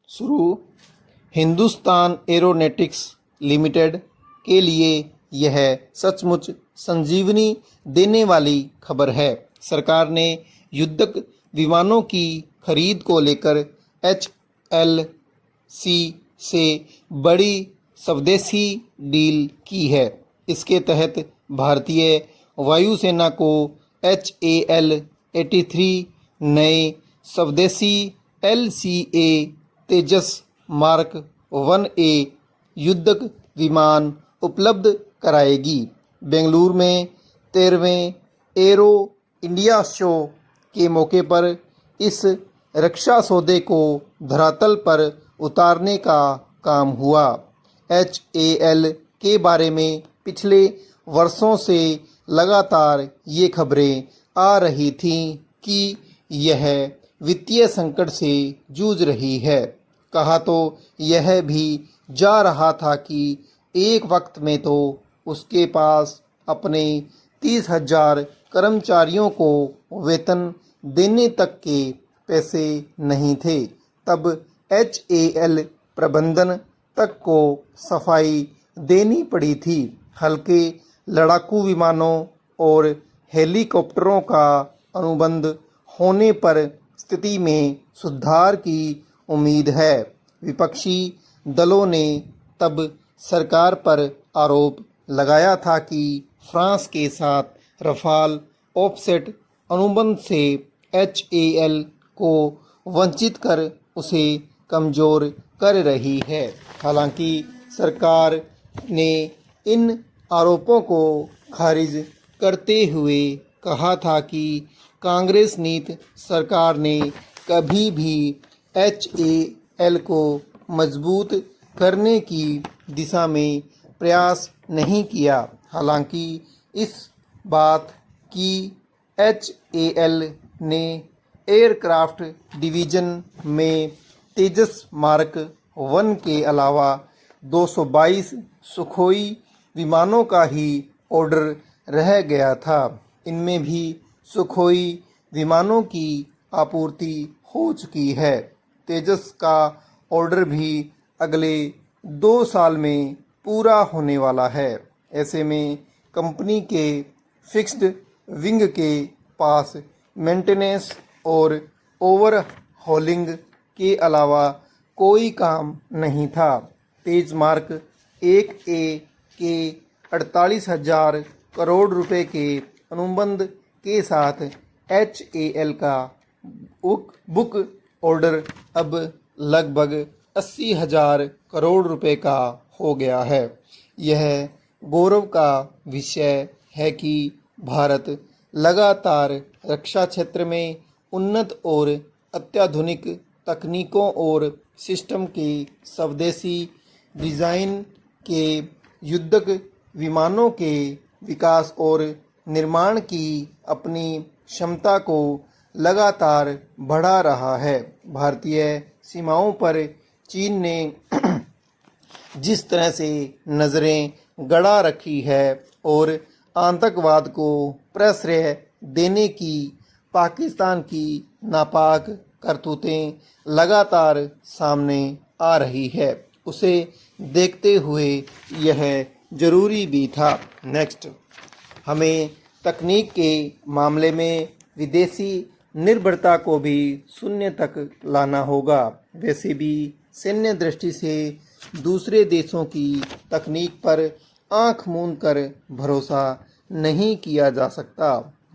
शुरू। Hindustan aeronautics limited के लिए यह सचमुच संजीवनी देने वाली खबर है। सरकार ने युद्धक विमानों की खरीद को लेकर HLC से बड़ी स्वदेशी डील की है। इसके तहत भारतीय वायुसेना को HAL-83 नए स्वदेशी LCA तेजस मार्क 1A युद्धक विमान उपलब्ध कराएगी। बेंगलुरु में 13वें एरो इंडिया शो के मौके पर इस रक्षा सौदे को धरातल पर उतारने का काम हुआ। HAL के बारे में पिछले वर्षों से लगातार ये खबरें आ रही थीं कि यह वित्तीय संकट से जूझ रही है। कहा तो यह भी जा रहा था कि एक वक्त में तो उसके पास अपने 30,000 कर्मचारियों को वेतन देने तक के पैसे नहीं थे। तब HAL प्रबंधन तक को सफाई देनी पड़ी थी। हल्के लड़ाकू विमानों और हेलीकॉप्टरों का अनुबंध होने पर स्थिति में सुधार की उम्मीद है। विपक्षी दलों ने तब सरकार पर आरोप लगाया था कि फ्रांस के साथ रफाल ऑफसेट अनुबंध से HAL को वंचित कर उसे कमज़ोर कर रही है। हालांकि सरकार ने इन आरोपों को खारिज करते हुए कहा था कि कांग्रेस नीति सरकार ने कभी भी HAL को मजबूत करने की दिशा में प्रयास नहीं किया। हालांकि इस बात की HAL ने एयरक्राफ्ट डिवीज़न में तेजस मार्क 1 के अलावा 222 सुखोई विमानों का ही ऑर्डर रह गया था। इनमें भी सुखोई विमानों की आपूर्ति हो चुकी है। तेजस का ऑर्डर भी अगले 2 साल में पूरा होने वाला है। ऐसे में कंपनी के फिक्स्ड विंग के पास मेंटेनेंस और ओवरहॉलिंग के अलावा कोई काम नहीं था। तेज मार्क 1A के 48,000 करोड़ रुपए के अनुबंध के साथ HAL का बुक ऑर्डर अब लगभग 80,000 करोड़ रुपए का हो गया है। यह गौरव का विषय है कि भारत लगातार रक्षा क्षेत्र में उन्नत और अत्याधुनिक तकनीकों और सिस्टम के स्वदेशी डिज़ाइन के युद्धक विमानों के विकास और निर्माण की अपनी क्षमता को लगातार बढ़ा रहा है। भारतीय सीमाओं पर चीन ने जिस तरह से नज़रें गड़ा रखी है और आतंकवाद को प्रश्रय देने की पाकिस्तान की नापाक करतूतें लगातार सामने आ रही है, उसे देखते हुए यह जरूरी भी था। नेक्स्ट, हमें तकनीक के मामले में विदेशी निर्भरता को भी शून्य तक लाना होगा। वैसे भी सैन्य दृष्टि से दूसरे देशों की तकनीक पर आंख मूंद कर भरोसा नहीं किया जा सकता।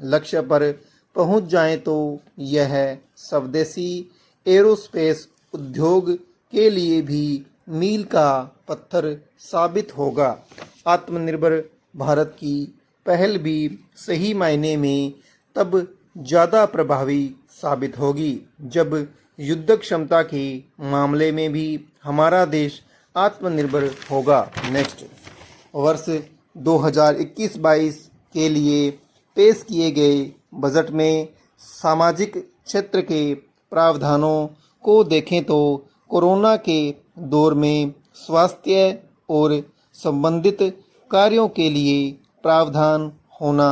लक्ष्य पर पहुंच जाएं तो यह स्वदेशी एरोस्पेस उद्योग के लिए भी मील का पत्थर साबित होगा। आत्मनिर्भर भारत की पहल भी सही मायने में तब ज़्यादा प्रभावी साबित होगी जब युद्ध क्षमता के मामले में भी हमारा देश आत्मनिर्भर होगा। नेक्स्ट, वर्ष 2021-22 के लिए पेश किए गए बजट में सामाजिक क्षेत्र के प्रावधानों को देखें तो कोरोना के दौर में स्वास्थ्य और संबंधित कार्यों के लिए प्रावधान होना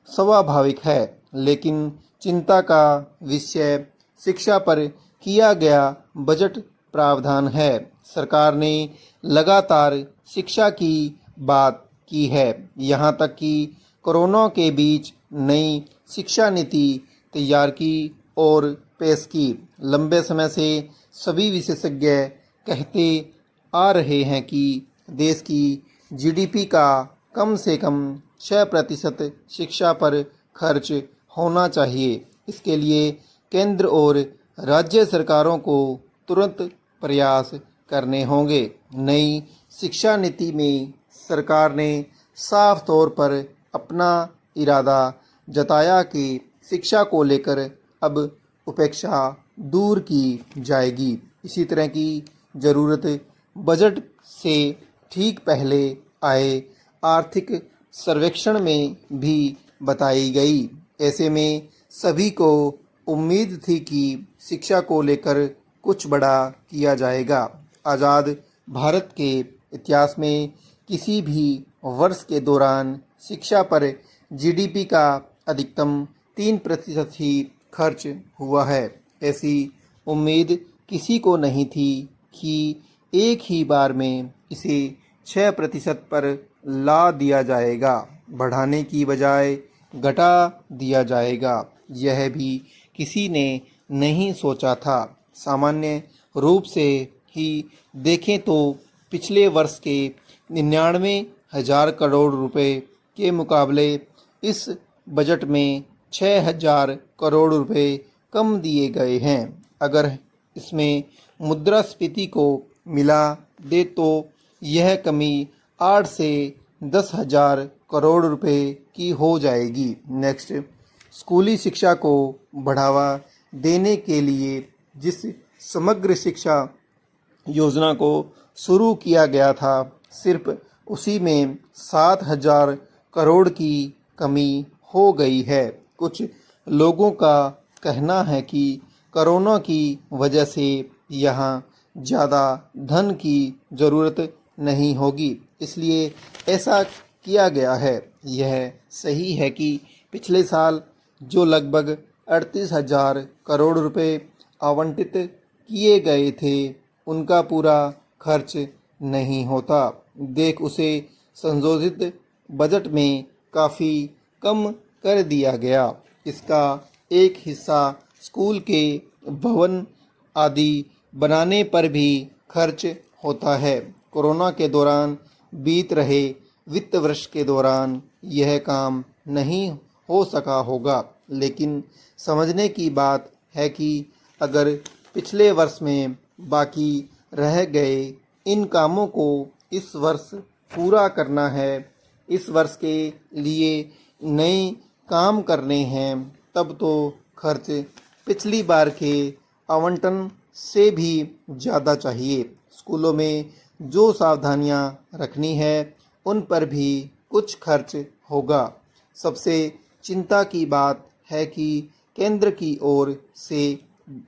स्वाभाविक है, लेकिन चिंता का विषय शिक्षा पर किया गया बजट प्रावधान है। सरकार ने लगातार शिक्षा की बात की है, यहाँ तक कि कोरोना के बीच नई शिक्षा नीति तैयार की और पेश की। लंबे समय से सभी विशेषज्ञ कहते आ रहे हैं कि देश की जीडीपी का कम से कम 6% शिक्षा पर खर्च होना चाहिए। इसके लिए केंद्र और राज्य सरकारों को तुरंत प्रयास करने होंगे। नई शिक्षा नीति में सरकार ने साफ तौर पर अपना इरादा जताया कि शिक्षा को लेकर अब उपेक्षा दूर की जाएगी। इसी तरह की ज़रूरत बजट से ठीक पहले आए आर्थिक सर्वेक्षण में भी बताई गई। ऐसे में सभी को उम्मीद थी कि शिक्षा को लेकर कुछ बड़ा किया जाएगा। आज़ाद भारत के इतिहास में किसी भी वर्ष के दौरान शिक्षा पर जीडीपी का अधिकतम 3% ही खर्च हुआ है। ऐसी उम्मीद किसी को नहीं थी कि एक ही बार में इसे 6% पर ला दिया जाएगा, बढ़ाने की बजाय घटा दिया जाएगा। यह भी किसी ने नहीं सोचा था। सामान्य रूप से ही देखें तो पिछले वर्ष के 99,000 करोड़ रुपए के मुकाबले इस बजट में 6,000 करोड़ रुपए कम दिए गए हैं। अगर इसमें मुद्रास्फीति को मिला दे तो यह कमी 8 से 10,000 करोड़ रुपए की हो जाएगी। नेक्स्ट, स्कूली शिक्षा को बढ़ावा देने के लिए जिस समग्र शिक्षा योजना को शुरू किया गया था, सिर्फ उसी में 7,000 करोड़ की कमी हो गई है। कुछ लोगों का कहना है कि कोरोना की वजह से यहाँ ज़्यादा धन की ज़रूरत नहीं होगी, इसलिए ऐसा किया गया है। यह सही है कि पिछले साल जो लगभग 38,000 करोड़ रुपए आवंटित किए गए थे, उनका पूरा खर्च नहीं होता। देख उसे संशोधित बजट में काफ़ी कम कर दिया गया। इसका एक हिस्सा स्कूल के भवन आदि बनाने पर भी खर्च होता है। कोरोना के दौरान बीत रहे वित्त वर्ष के दौरान यह काम नहीं हो सका होगा, लेकिन समझने की बात है कि अगर पिछले वर्ष में बाकी रह गए इन कामों को इस वर्ष पूरा करना है, इस वर्ष के लिए नए काम करने हैं, तब तो खर्च पिछली बार के आवंटन से भी ज़्यादा चाहिए। स्कूलों में जो सावधानियां रखनी है उन पर भी कुछ खर्च होगा। सबसे चिंता की बात है कि केंद्र की ओर से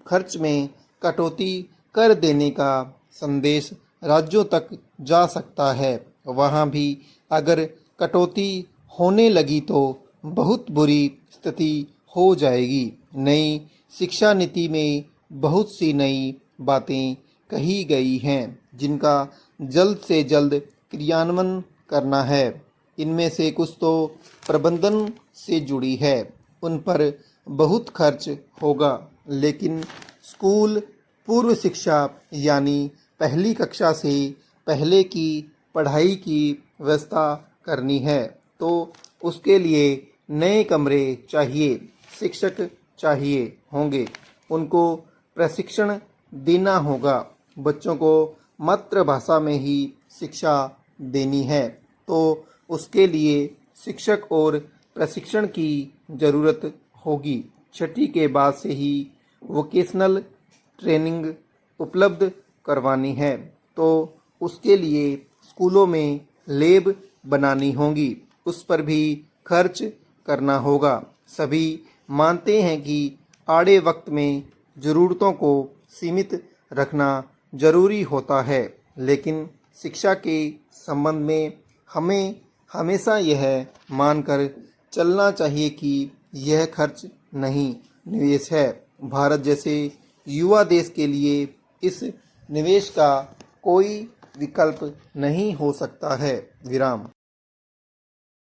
खर्च में कटौती कर देने का संदेश राज्यों तक जा सकता है। वहाँ भी अगर कटौती होने लगी तो बहुत बुरी स्थिति हो जाएगी। नई शिक्षा नीति में बहुत सी नई बातें कही गई हैं जिनका जल्द से जल्द क्रियान्वयन करना है। इनमें से कुछ तो प्रबंधन से जुड़ी है, उन पर बहुत खर्च होगा, लेकिन स्कूल पूर्व शिक्षा यानी पहली कक्षा से पहले की पढ़ाई की व्यवस्था करनी है तो उसके लिए नए कमरे चाहिए, शिक्षक चाहिए होंगे, उनको प्रशिक्षण देना होगा। बच्चों को मातृभाषा में ही शिक्षा देनी है तो उसके लिए शिक्षक और प्रशिक्षण की ज़रूरत होगी। छठी के बाद से ही वोकेशनल ट्रेनिंग उपलब्ध करवानी है तो उसके लिए स्कूलों में लैब बनानी होंगी, उस पर भी खर्च करना होगा। सभी मानते हैं कि आड़े वक्त में ज़रूरतों को सीमित रखना ज़रूरी होता है, लेकिन शिक्षा के संबंध में हमें हमेशा यह मानकर चलना चाहिए कि यह खर्च नहीं, निवेश है। भारत जैसे युवा देश के लिए इस निवेश का कोई विकल्प नहीं हो सकता है। विराम।